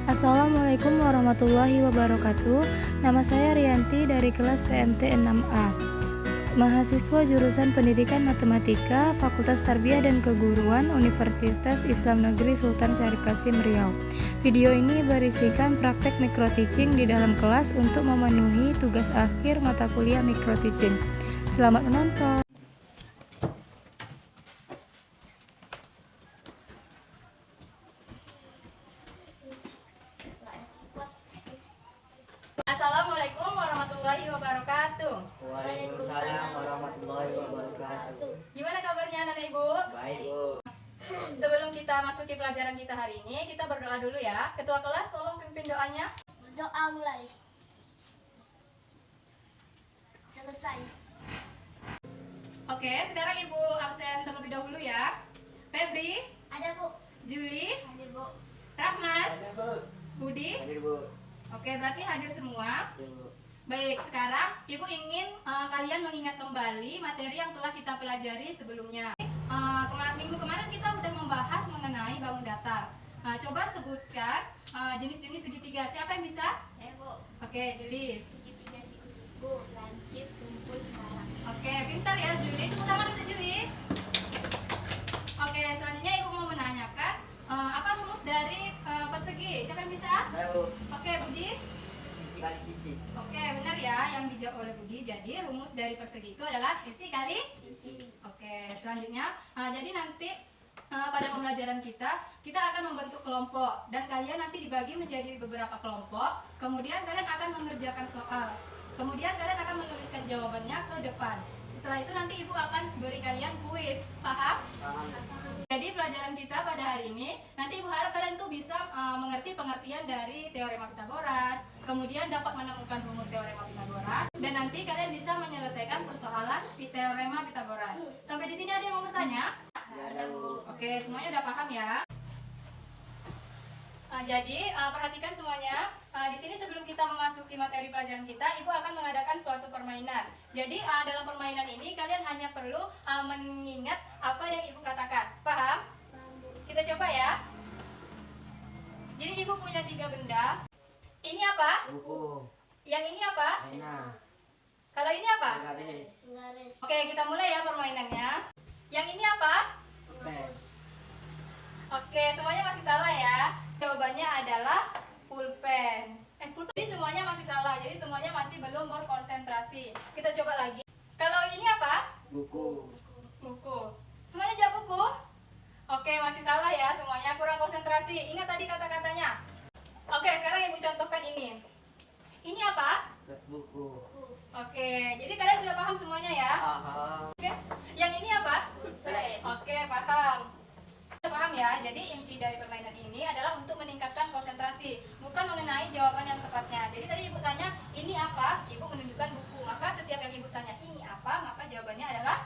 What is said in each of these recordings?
Assalamualaikum warahmatullahi wabarakatuh. Nama saya Rianti dari kelas PMT 6A. Mahasiswa jurusan Pendidikan Matematika, Fakultas Tarbiyah dan Keguruan, Universitas Islam Negeri Sultan Syarif Kasim Riau. Video ini berisikan praktek micro teaching di dalam kelas untuk memenuhi tugas akhir mata kuliah micro teaching. Selamat menonton. Assalamualaikum warahmatullahi wabarakatuh. Waalaikumsalam warahmatullahi wabarakatuh. Gimana kabarnya anak ibu? Baik, Bu. Sebelum kita masuki pelajaran kita hari ini, kita berdoa dulu ya. Ketua kelas tolong pimpin doanya. Doa mulai. Selesai. Oke, sekarang ibu absen terlebih dahulu ya. Febri, Ada, Bu. Juli, Ada, Bu. Rahmat, Hadir, Bu. Budi. Hadir, Bu. Oke, berarti hadir semua. Hadir, Bu. Baik, sekarang ibu ingin kalian mengingat kembali materi yang telah kita pelajari sebelumnya. Minggu kemarin kita sudah membahas mengenai bangun datar. Coba sebutkan jenis-jenis segitiga. Siapa yang bisa? Bu. Oke, Juli. Segitiga siku-siku, lancip, kumpul, sekarang. Oke, pintar ya Juli. Tepuk tangan untuk Juli. Oke, selanjutnya ibu mau menanyakan apa rumus dari persegi? Siapa yang bisa? Ayo, Bu. Oke, Budi. Sisi kali sisi. Oke, benar ya yang dijawab oleh Budi. Jadi rumus dari persegi itu adalah sisi kali Sisi. Oke, selanjutnya, jadi nanti pada pembelajaran kita akan membentuk kelompok dan kalian nanti dibagi menjadi beberapa kelompok. Kemudian kalian akan mengerjakan soal. Kemudian kalian akan menuliskan jawabannya ke depan. Setelah itu nanti ibu akan beri kalian kuis. Paham? Paham. Jadi pelajaran kita pada hari ini, nanti ibu harap kalian tuh bisa mengerti pengertian dari teorema Pitagoras, kemudian dapat menemukan rumus teorema Pitagoras, dan nanti kalian bisa menyelesaikan persoalan teorema Pitagoras. Sampai di sini ada yang mau bertanya? Ada, Bu. Oke, semuanya udah paham ya? Jadi perhatikan semuanya. Di sini sebelum kita memasuki materi pelajaran kita, ibu akan mengadakan suatu permainan. Jadi dalam permainan ini kalian hanya perlu mengingat apa yang ibu katakan. Paham? Kita coba ya. Jadi ibu punya 3 benda. Ini apa? Buku. Yang ini apa? Pena. Kalau ini apa? Garis. Garis. Oke, kita mulai ya permainannya. Yang ini apa? Pes. Oke, semuanya masih salah ya. Jawabannya adalah pulpen. Pulpen. Jadi semuanya masih salah. Jadi semuanya masih belum berkonsentrasi. Kita coba lagi. Kalau ini apa? Buku. Buku. Semuanya jawab buku? Oke, masih salah ya semuanya. Kurang konsentrasi. Ingat tadi kata-katanya. Oke, sekarang ibu contohkan ini. Ini apa? Buku. Oke, jadi kalian sudah paham semuanya ya? Paham. Oke. Yang ini apa? Pulpen. Oke, paham. Sudah paham ya? Jadi inti dari permainan ini adalah untuk meningkatkan konsentrasi, bukan mengenai jawaban yang tepatnya. Jadi tadi ibu tanya, ini apa? Ibu menunjukkan buku. Maka setiap yang ibu tanya, ini apa? Maka jawabannya adalah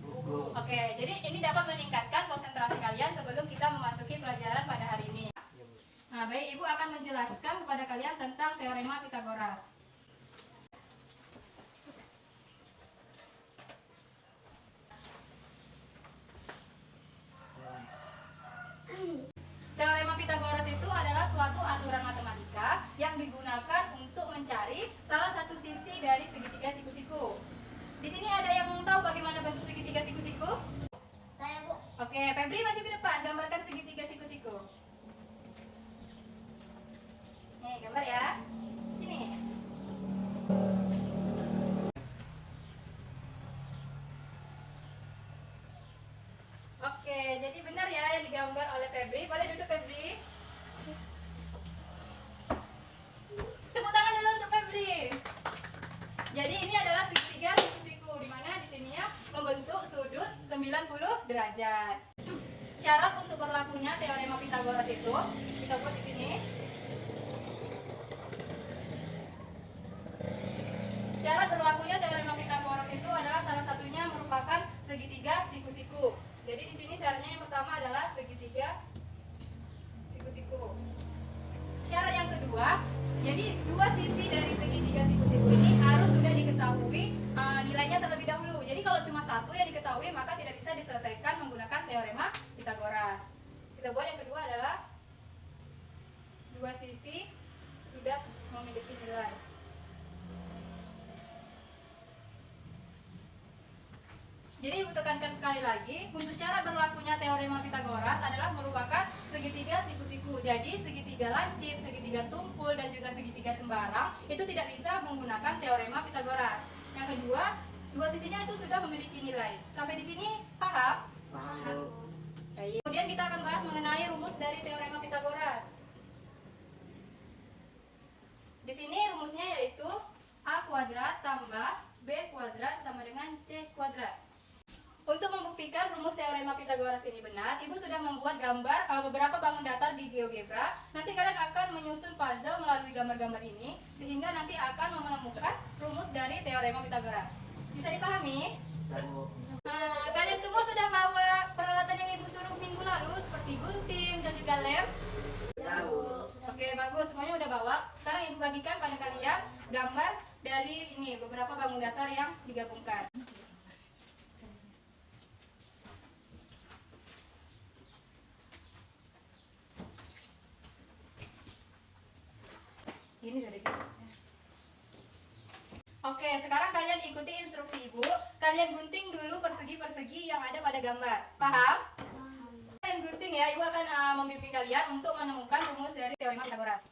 Buku. Oke, jadi ini dapat meningkatkan konsentrasi kalian sebelum kita memasuki pelajaran pada hari ini. Nah, baik, ibu akan menjelaskan kepada kalian tentang teorema Pitagoras. Teorema Pitagoras itu adalah suatu aturan matematika yang digunakan untuk mencari salah satu sisi dari segitiga siku-siku. Di sini ada yang tahu bagaimana bentuk segitiga siku-siku? Saya, Bu. Oke, Febri maju ke depan, gambarkan segitiga siku-siku. Nih, gambar ya. Sini. Oke, jadi benar ya yang digambar oleh Febri. Boleh duduk Febri? Tepuk tangan dulu untuk Febri. Jadi ini adalah segitiga siku-siku, di mana di sininya membentuk sudut 90 derajat. Syarat untuk berlakunya teorema Pitagoras itu kita buat di sini. Syarat berlakunya teorema Pitagoras itu adalah salah satunya merupakan segitiga siku-siku. Jadi di sini syaratnya yang pertama adalah segitiga siku-siku. Syarat yang kedua, jadi dua sisi dari segitiga siku-siku ini harus sudah diketahui nilainya terlebih dahulu. Jadi kalau cuma satu yang diketahui maka tidak bisa diselesaikan menggunakan teorema Pitagoras. Kita buat yang kedua adalah dua sisi sekali lagi, untuk syarat berlakunya teorema Pitagoras adalah merupakan segitiga siku-siku. Jadi segitiga lancip, segitiga tumpul, dan juga segitiga sembarang itu tidak bisa menggunakan teorema Pitagoras. Yang kedua, dua sisinya itu sudah memiliki nilai. Sampai di sini paham? Paham, Bu. Baik. Kemudian kita akan bahas mengenai rumus dari teorema Pitagoras. Di sini rumusnya yaitu A kuadrat tambah B kuadrat sama dengan C kuadrat. Untuk membuktikan rumus teorema Pitagoras ini benar, Ibu sudah membuat gambar beberapa bangun datar di GeoGebra. Nanti kalian akan menyusun puzzle melalui gambar-gambar ini, sehingga nanti akan menemukan rumus dari teorema Pitagoras. Bisa dipahami? Bu. Kalian semua sudah bawa peralatan yang Ibu suruh minggu lalu, seperti gunting dan juga lem? Ya, Bu. Oke, bagus. Semuanya udah bawa. Sekarang Ibu bagikan pada kalian gambar dari ini, beberapa bangun datar yang digabungkan. Ini dari kita. Oke, sekarang kalian ikuti instruksi Ibu. Kalian gunting dulu persegi-persegi yang ada pada gambar. Paham? Kalian gunting ya. Ibu akan membimbing kalian untuk menemukan rumus dari teorema Pitagoras.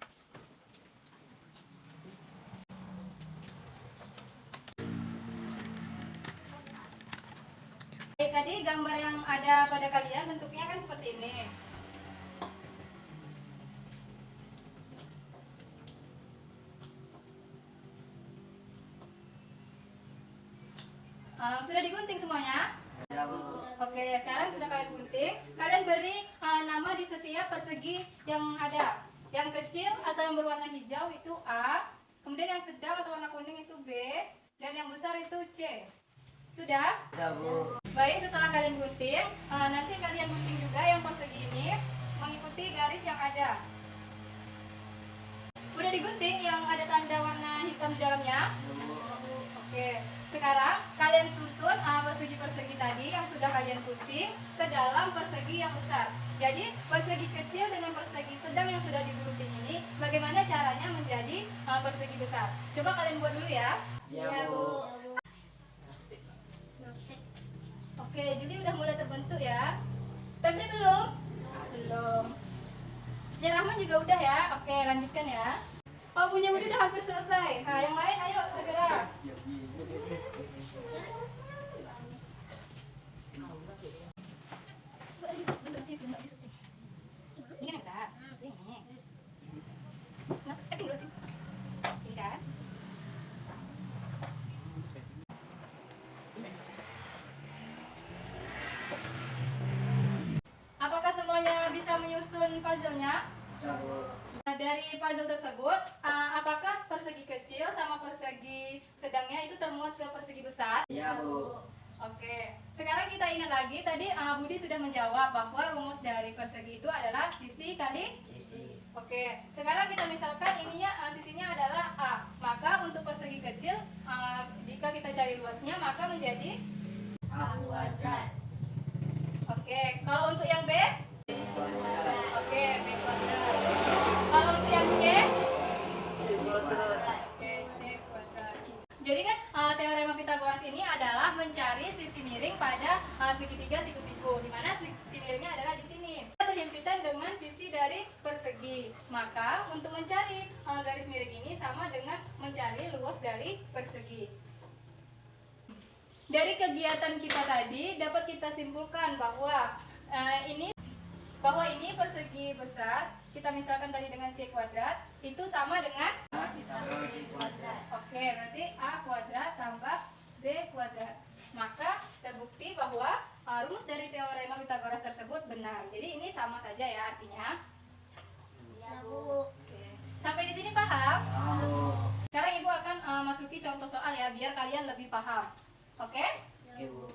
Baik, tadi gambar yang ada pada kalian bentuknya kan seperti ini. Sudah digunting semuanya? Ya, Bu. Oke, sekarang sudah kalian gunting. Kalian beri nama di setiap persegi yang ada. Yang kecil atau yang berwarna hijau itu A, kemudian yang sedang atau warna kuning itu B, dan yang besar itu C. Sudah? Ya, Bu. Baik, setelah kalian gunting, nanti kalian gunting juga yang persegi ini mengikuti garis yang ada. Udah digunting yang ada tanda warna hitam di dalamnya? Oke, sekarang kalian susun persegi-persegi tadi yang sudah kalian gunting ke dalam persegi yang besar. Jadi persegi kecil dengan persegi sedang yang sudah digunting ini, bagaimana caranya menjadi persegi besar? Coba kalian buat dulu ya. Ya, Bu. Oke, jadi udah mulai terbentuk ya. Febri belum? Belum. Ya, Rahman juga udah ya. Oke, lanjutkan ya. Oh, punya Budi udah hampir selesai. Nah, yang lain ayo segera. Ini kan besar. Ini. Nah, ini kan. Apakah semuanya bisa menyusun puzzle-nya? Ya, Bu. Nah, dari puzzle tersebut, apakah persegi kecil sama persegi sedangnya itu termuat ke persegi besar? Ya, Bu. Oke, sekarang kita ingat lagi, tadi Budi sudah menjawab bahwa rumus dari persegi itu adalah sisi kali Sisi. Oke, sekarang kita misalkan ininya sisinya adalah A. Maka untuk persegi kecil, jika kita cari luasnya maka menjadi A kuadrat. Oke, kalau untuk yang B? Kuadrat. Oke, B kuadrat. Kalau untuk yang C? Kuadrat. Oke, C kuadrat. Jadi kan teorema Pitagoras ini adalah mencari sisi miring pada segitiga siku-siku, di mana sisi miringnya adalah di sini. Berhimpitan dengan sisi dari persegi. Maka untuk mencari garis miring ini sama dengan mencari luas dari persegi. Dari kegiatan kita tadi dapat kita simpulkan bahwa ini persegi besar, kita misalkan tadi dengan C kuadrat, itu sama dengan A ditambah B kuadrat. Oke, berarti A kuadrat tambah B kuadrat. Maka terbukti bahwa rumus dari teorema Pitagoras tersebut benar. Jadi ini sama saja ya artinya. Ya, Bu. Oke. Sampai di sini paham? Tahu. Sekarang Ibu akan masuki contoh soal ya, biar kalian lebih paham. Oke? Oke, Bu.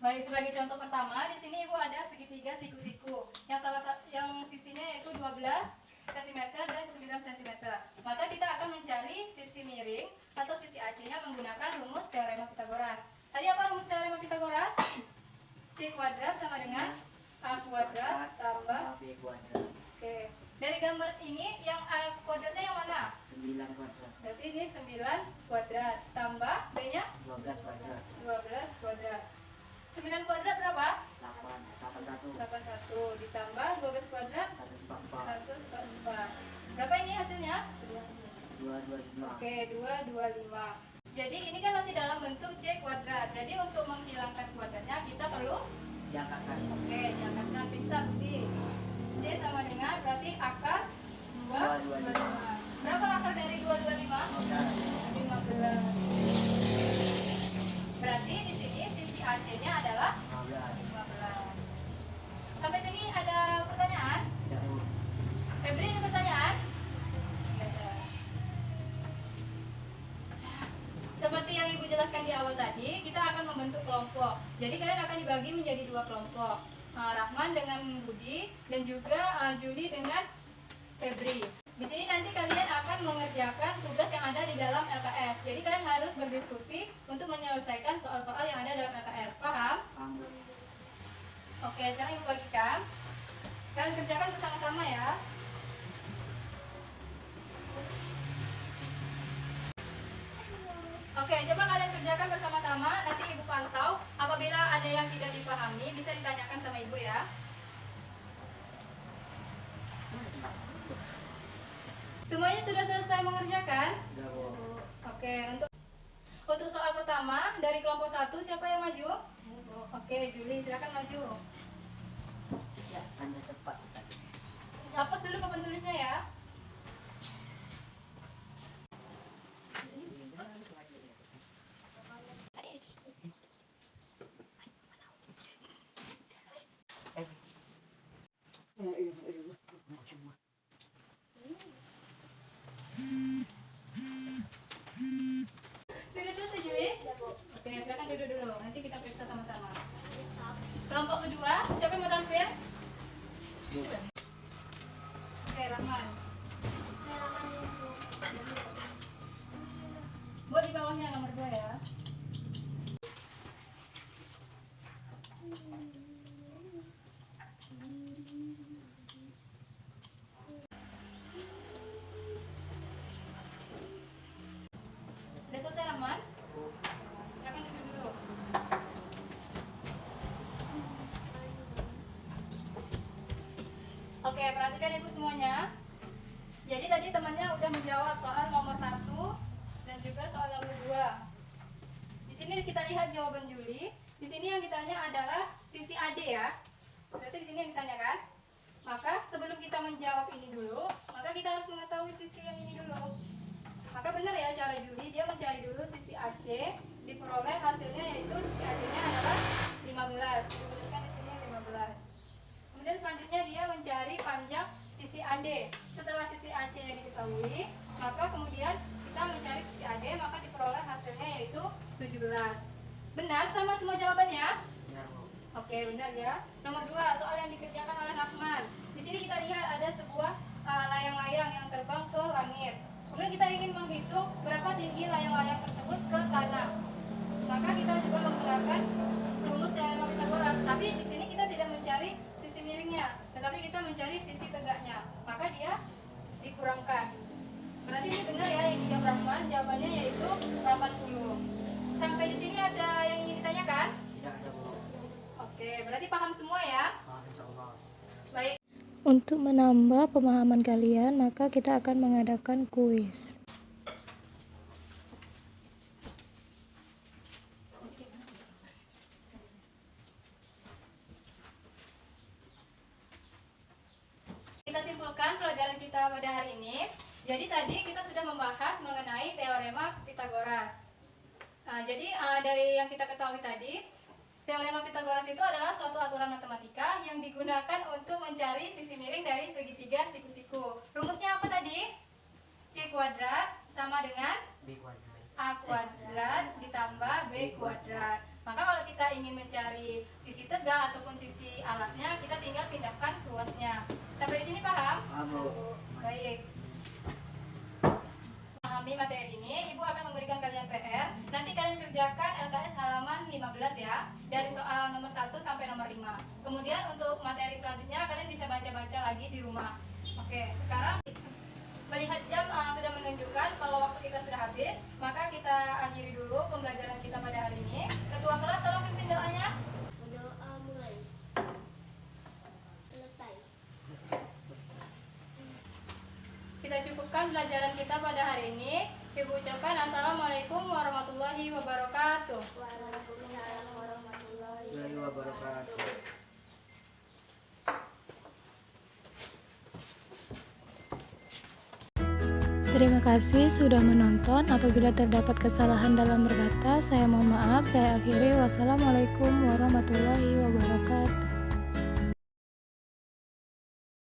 Baik, sebagai contoh pertama, di sini Ibu ada segitiga siku-siku. Yang sisinya yaitu 12 cm dan 9 cm. Maka kita akan mencari sisi miring atau sisi AC-nya menggunakan rumus teorema Pitagoras. Tadi apa rumus teorema Pitagoras? C kuadrat sama dengan A kuadrat tambah. B kuadrat. Oke. Dari gambar ini yang A kuadratnya yang mana? 9 kuadrat. Berarti ini 9 kuadrat tambah B-nya 12 kuadrat. 12 kuadrat. 9 kuadrat berapa? 81. 81 ditambah 12 kuadrat 144. 144. Berapa ini hasilnya? 225. Oke, 225. Jadi ini kan masih dalam bentuk C kuadrat. Jadi untuk menghilangkan kuadratnya kita perlu Diangkatkan. oke, diangkatkan pintar Budi. C sama dengan berarti akar 225. Berapa akar dari 225? 15. Berarti di sini sisi AC-nya adalah 15. 15. Sampai sini ada pertanyaan? Tidak Bu. Febri ada pertanyaan? Tidak ada. Seperti yang Ibu jelaskan di awal tadi, kita akan membentuk kelompok. Jadi kalian akan dibagi menjadi 2 kelompok. Rahman dengan Budi dan juga Juli dengan Febri. Di sini nanti kalian akan mengerjakan tugas yang ada di dalam LKS. Jadi kalian harus berdiskusi untuk menyelesaikan soal-soal yang ada dalam LKS. Paham? Paham Bu. Oke, sekarang Ibu bagikan. Kalian kerjakan bersama-sama ya. Oke, coba kalian kerjakan bersama-sama. Nanti Ibu pantau. Apabila ada yang tidak dipahami, bisa ditanyakan sama Ibu ya. Semuanya sudah selesai mengerjakan? Sudah Bu. Oke, untuk soal pertama dari kelompok 1 siapa yang maju? Oke, Juli silakan maju. Ya, Anda cepat sekali. Hapus dulu papan tulisnya ya. Sudah selesai Juli? Oke, silakan duduk dulu. Nanti kita periksa sama-sama. Kelompok kedua, siapa yang mau tampil? Oke, Rahman. Buat di bawahnya nomor 2 ya. Udah selesai Rahman? Silakan duduk dulu. Oke, perhatikan Ibu semuanya. Jadi tadi temannya udah menjawab soal nomor 1 dan juga soal nomor 2. Di sini kita lihat jawaban Juli. Di sini yang ditanya adalah sisi AD ya. Berarti di sini yang ditanyakan. Maka sebelum kita menjawab ini dulu, maka kita harus mengetahui sisi yang ini dulu. Maka benar ya cara Juli, dia mencari dulu sisi AC, diperoleh hasilnya yaitu sisi AC-nya adalah 15. Dituliskan di sini 15. Kemudian selanjutnya dia mencari panjang sisi AD. Setelah sisi AC-nya diketahui, maka kemudian kita mencari sisi AD, maka diperoleh hasilnya yaitu 17. Benar sama semua jawabannya? Benar Bu. Oke, benar ya. Nomor 2, soal yang dikerjakan oleh Rahman. Di sini kita lihat ada sebuah layang-layang yang terbang ke langit. Kemudian kita ingin menghitung berapa tinggi layang-layang tersebut ke tanah. Maka kita juga menggunakan rumus teorema Pythagoras. Tapi di sini kita tidak mencari sisi miringnya, tetapi kita mencari sisi tegaknya. Maka dia dikurangkan. Berarti ini benar ya yang dijawab Rahman. Jawabannya yaitu 80. Sampai di sini ada yang ingin ditanyakan? Tidak ada Bu. Oke, berarti paham semua ya? Paham insyaallah. Baik. Untuk menambah pemahaman kalian, maka kita akan mengadakan kuis. Kita simpulkan pelajaran kita pada hari ini. Jadi tadi kita sudah membahas mengenai teorema Pythagoras. Jadi dari yang kita ketahui tadi, teorema Pythagoras itu adalah suatu aturan matematika yang digunakan untuk mencari sisi miring dari segitiga siku-siku. Rumusnya apa tadi? C kuadrat sama dengan B kuadrat. A kuadrat ditambah B kuadrat. Maka kalau kita ingin mencari sisi tegak ataupun sisi alasnya, kita tinggal pindahkan ruasnya. Sampai di sini paham? Paham Bu. Baik. memahami materi ini, Ibu akan memberikan kalian PR. Nanti kalian kerjakan LKS halaman 15 ya, dari soal nomor 1 sampai nomor 5. Kemudian untuk materi selanjutnya kalian bisa baca-baca lagi di rumah. Oke, sekarang melihat jam sudah menunjukkan kalau waktu kita sudah habis, maka kita akhiri dulu pembelajaran kita pada hari ini. Ketua kelas tolong pimpin doanya. Berdoa mulai. Selesai. Kita cukupkan pelajaran kita pada hari ini. Ibu ucapkan Assalamualaikum warahmatullahi wabarakatuh. Waalaikumsalam warahmatullahi wabarakatuh. Terima kasih sudah menonton. Apabila terdapat kesalahan dalam berkata, saya mohon maaf. Saya akhiri. Wassalamualaikum warahmatullahi wabarakatuh.